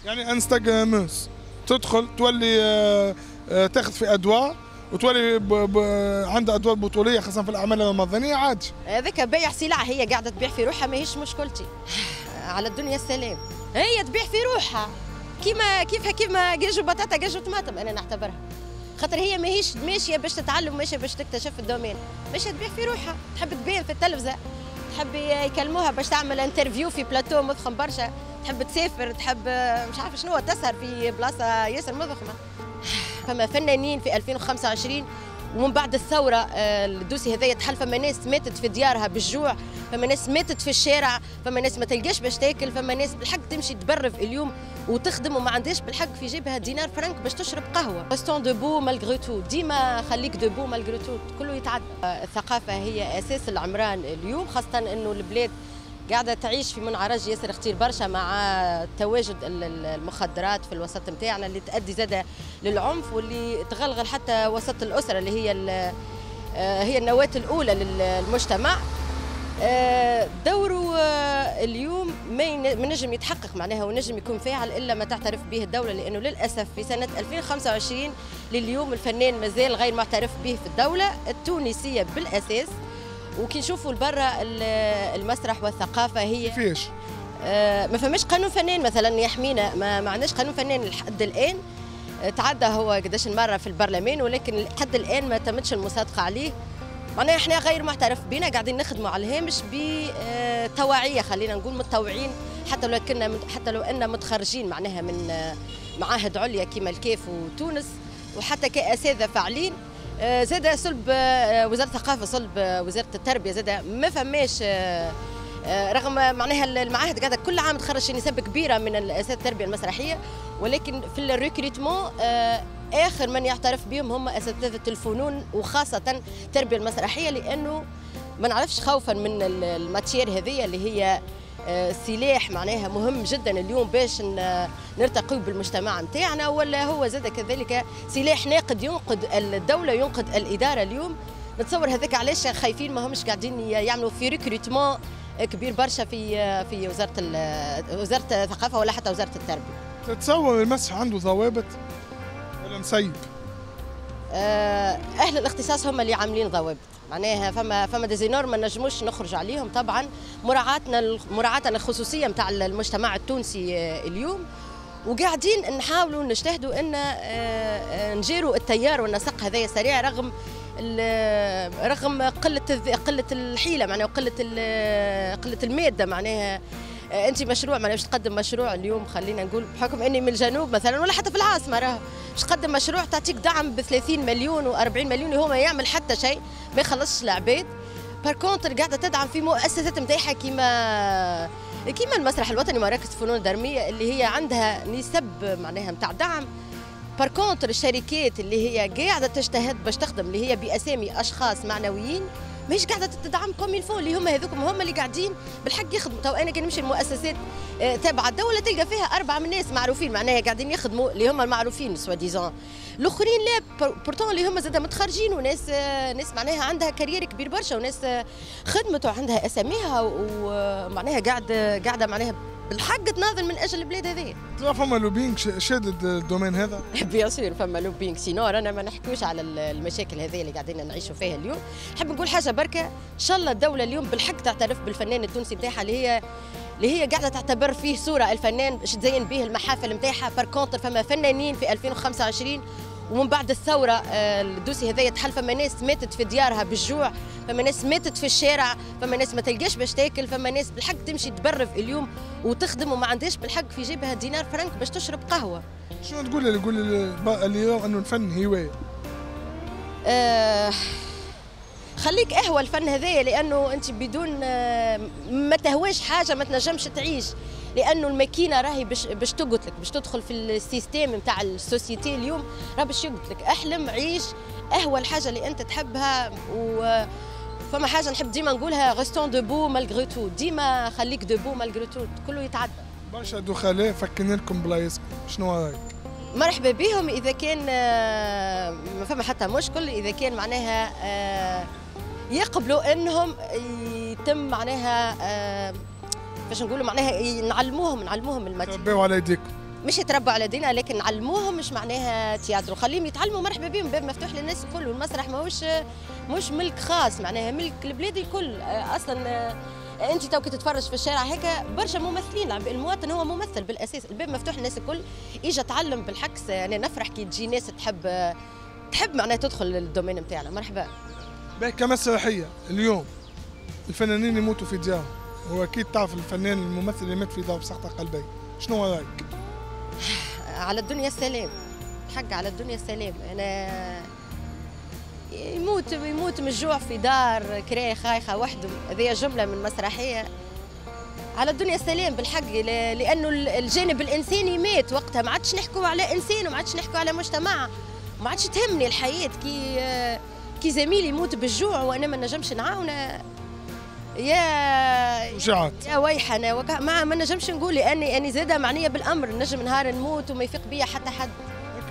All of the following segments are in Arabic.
يعني انستغراموس تدخل تولي تاخذ في ادواء وتولي عندها ادوار بطوليه خاصه في الاعمال الرمضانيه عادي. هذاك بيع سلعه، هي قاعده تبيع في روحها ماهيش مشكلتي. على الدنيا السلام، هي تبيع في روحها كيما قاجو بطاطا قاجو طماطم. انا نعتبرها خاطر هي ماهيش ماشيه باش تتعلم، ماشيه باش تكتشف الدومين، ماشيه تبيع في روحها، تحب تبين في التلفزه، تحب يكلموها باش تعمل انترفيو في بلاتو مضخم برشا، تحب تسافر، تحب مش عارفه شنو تسهر في بلاصه ياسر مضخمه. فما فنانين في 2025 ومن بعد الثورة الدوسي هذايا تحل، فما ناس ماتت في ديارها بالجوع، فما ناس ماتت في الشارع، فما ناس ما تلقاش باش تاكل، فما ناس بالحق تمشي تبرف اليوم وتخدم وما عندهاش بالحق في جيبها دينار فرنك باش تشرب قهوة. ريستون دوبو مالغري تو، ديما خليك دوبو مالغري تو، كله يتعدى. الثقافة هي أساس العمران اليوم، خاصة إنه البلاد قاعدة تعيش في منعرج ياسر خطير برشا مع تواجد المخدرات في الوسط نتاعنا اللي تؤدي زادة للعنف واللي تغلغل حتى وسط الأسرة اللي هي النواة الأولى للمجتمع. دوره اليوم ما نجم يتحقق معناها ونجم يكون فاعل إلا ما تعترف به الدولة، لأنه للأسف في سنة 2025 لليوم الفنان مازال غير معترف به في الدولة التونسية بالأساس. وكي نشوفوا لبرا المسرح والثقافه هي فيش ما فماش قانون فنان مثلا يحمينا، ما عندناش قانون فنان لحد الان. تعدى هو قداش مره في البرلمان ولكن لحد الان ما تمتش المصادقه عليه. معناها احنا غير معترف بنا، قاعدين نخدموا على الهامش بتوعيه، خلينا نقول متطوعين، حتى لو ان متخرجين معناها من معاهد عليا كيما الكاف وتونس، وحتى كاساتذه فاعلين. زاد صلب وزارة الثقافة، صلب وزارة التربية، زاد ما فماش رغم معناها المعاهد قاعدة كل عام تخرج نسب كبيرة من الأساتذة التربية المسرحية، ولكن في الريكريتمون آخر من يعترف بهم هم أساتذة الفنون وخاصة التربية المسرحية، لأنه ما نعرفش خوفا من الماتير هذه اللي هي سلاح معناها مهم جدا اليوم باش نرتقي بالمجتمع نتاعنا، ولا هو زاد كذلك سلاح ناقد ينقد الدولة ينقد الإدارة اليوم. نتصور هذاك علاش خايفين ما همش قاعدين يعملوا في ريكروتمون كبير برشا في وزارة الثقافة ولا حتى وزارة التربية. تتصور المسرح عنده ضوابط ولا مسيب؟ أهل الاختصاص هم اللي عاملين ضوابط، معناها فما ديزينور ما نجموش نخرج عليهم طبعا، مراعاة الخصوصية نتاع المجتمع التونسي اليوم، وقاعدين نحاولوا نجتهدوا ان نجيروا التيار والنسق هذايا سريع رغم قلة الحيلة معناها وقلة قلة المادة. معناها انت مشروع معناها باش تقدم مشروع اليوم، خلينا نقول بحكم اني من الجنوب مثلا ولا حتى في العاصمه راهو باش تقدم مشروع تعطيك دعم ب 30 مليون و40 مليون هو ما يعمل حتى شيء، ما يخلصش العباد. باركونتر قاعده تدعم في مؤسسات نتاعها كيما المسرح الوطني ومراكز الفنون الدراميه اللي هي عندها نسب معناها نتاع دعم. باركونتر الشركات اللي هي قاعده تجتهد باش تخدم اللي هي باسامي اشخاص معنويين ماهيش قاعده تدعم كوم الفو، اللي هما هذوكم هم اللي قاعدين بالحق يخدموا. تو انا كي نمشي المؤسسات تابعه الدوله تلقى فيها 4 من الناس معروفين معناها قاعدين يخدموا اللي هما المعروفين سوا ديزون، الاخرين لا بورتون اللي هما زاد متخرجين وناس ناس معناها عندها كارير كبير برشا وناس خدمت وعندها اساميها ومعناها قاعده معناها بالحق تناضل من اجل البلاد هذه. فما لوبينغ شادد الدومين هذا؟ بيان سور فما لوبينغ، سينو رانا ما نحكوش على المشاكل هذه اللي قاعدين نعيشوا فيها اليوم. نحب نقول حاجه بركه، ان شاء الله الدوله اليوم بالحق تعترف بالفنان التونسي نتاعها اللي هي قاعده تعتبر فيه صوره الفنان باش تزين به المحافل نتاعها. باركونتر فما فنانين في 2025 ومن بعد الثوره الدوسي هذايا تحل، فما ناس ماتت في ديارها بالجوع، فما ناس ماتت في الشارع، فما ناس ما تلقاش باش تاكل، فما ناس بالحق تمشي تبرف اليوم وتخدم وما عندهاش بالحق في جيبها دينار فرنك باش تشرب قهوه. شنو تقول اللي يرى انه الفن هوايه؟ خليك اهوى الفن هذايا، لانه انت بدون ما تهواش حاجه ما تنجمش تعيش، لانه الماكينه راهي باش تقتلك، باش تدخل في السيستيم نتاع السوسيتي اليوم راه باش يقتلك. احلم، عيش، اهوى الحاجه اللي انت تحبها. فما حاجه نحب ديما نقولها، ريستون دوبو مالغري تو، ديما خليك دوبو مالغري تو، كله يتعدى. برشا دخلاء فكنا لكم بلايصكم، شنو رايك؟ مرحبا بهم اذا كان ما فما حتى مشكل، اذا كان معناها يقبلوا انهم يتم معناها باش نقولوا معناها نعلموهم الماتير. تربيوا على يديكم. مش يتربوا على دينا، لكن نعلموهم مش معناها تياترو، خليهم يتعلموا، مرحبا بهم، باب مفتوح للناس الكل، والمسرح مش ملك خاص، معناها ملك البلاد الكل. اصلا انت تو كي تتفرج في الشارع هيك برشا ممثلين، المواطن هو ممثل بالاساس، الباب مفتوح للناس الكل، اجى تعلم بالعكس. يعني نفرح كي تجي ناس تحب معناها تدخل الدومين نتاعنا. مرحبا. كمسرحيه اليوم الفنانين يموتوا في ديارهم، واكيد تعرف الفنان الممثل اللي مات في دار بسقطه قلبي، شنو رايك؟ على الدنيا السلام، حق على الدنيا السلام. انا يموت من الجوع في دار كرايه خايخه وحده، هذه جمله من مسرحيه. على الدنيا السلام بالحق، لانه الجانب الانساني مات وقتها، ما عادش نحكوا على انسان وما عادش نحكوا على مجتمع، ما عادش تهمني الحياه كي زميلي يموت بالجوع وانا ما نجمش نعاونه. يا ويح انا ما نجمش نقول اني زاده معنيه بالامر، نجم نهار نموت وما يفيق بيا حتى حد.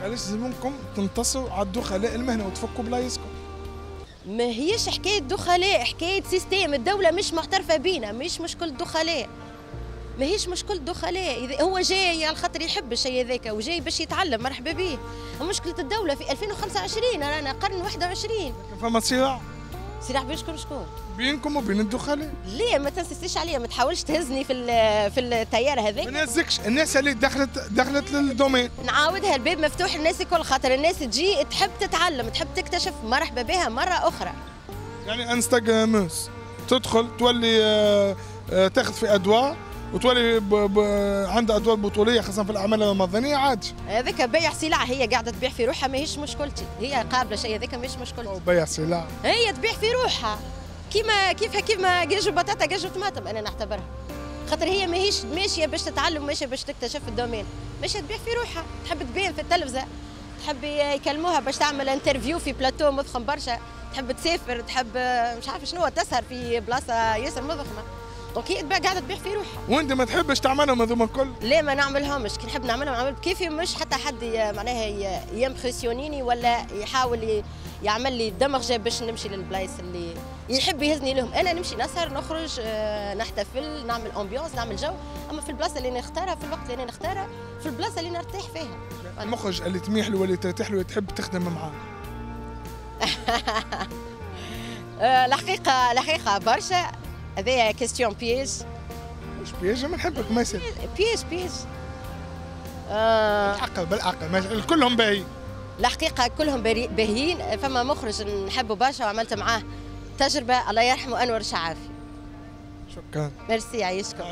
علاش لازمكم تنتصروا على الدخلاء المهنه وتفكوا بلايصكم؟ ما هيش حكايه دخلاء، حكايه سيستم، الدوله مش معترفه بينا، مش مشكل دخلاء، ما هيش مشكل دخلاء. إذا هو جاي على خاطر يحب الشيء هذاك وجاي باش يتعلم، مرحبا به. مشكله الدوله في 2025 رانا قرن 21. فما صراع بين شكون بينكم وبين الدخلاء. ليه ما تنسيش عليا، ما تحاولش تهزني في التيار هذاك. ما نهزكش، الناس اللي دخلت للدومين نعاودها، الباب مفتوح للناس الكل، خاطر الناس تجي تحب تتعلم، تحب تكتشف، مرحبا بها مره اخرى. يعني انستغراموس تدخل تولي تاخذ في ادوار وتولي عندها ادوار بطوليه خاصه في الاعمال الرمضانيه عادي. هذاك بيع سلع، هي قاعده تبيع في روحها، ماهيش مشكلتي، هي قابله شيء هذاك مش مشكلتي. بيع سلع، هي تبيع في روحها كيما قاجو بطاطا قاجو طماطم، انا نعتبرها، خاطر هي ماهيش ماشيه باش تتعلم، ماشيه باش تكتشف الدومين، ماشيه تبيع في روحها، تحب تبين في التلفزه، تحب يكلموها باش تعمل انترفيو في بلاتو مضخم برشا، تحب تسافر، تحب مش عارفه شنو، تسهر في بلاصه ياسر مضخمه، دونك هي قاعده تبيع في روحها. وانت ما تحبش تعملهم هذوما الكل؟ لا ما نعملهمش، كي نحب نعملهم نعمل كيفي، مش حتى حد معناها يمبرسيونيني ولا يحاول يعمل لي دمغه باش نمشي للبلايص اللي يحب يهزني لهم. انا نمشي نسهر، نخرج، نحتفل، نعمل امبيونس، نعمل جو، اما في البلاصه اللي نختارها، في الوقت اللي انا نختارها، في البلاصه اللي نرتاح فيها. المخرج اللي تميح له واللي ترتاح له تحب تخدم معاه؟ الحقيقه برشا، هذايا كيستيون بيج. مش بيج، ما نحبك ما يصير. بيج بالعقل كلهم باهيين. الحقيقه كلهم باهيين. فما مخرج نحبه برشا وعملت معاه تجربه، الله يرحمه، انور شعافي. شكرا. ميرسي، يعيشكم.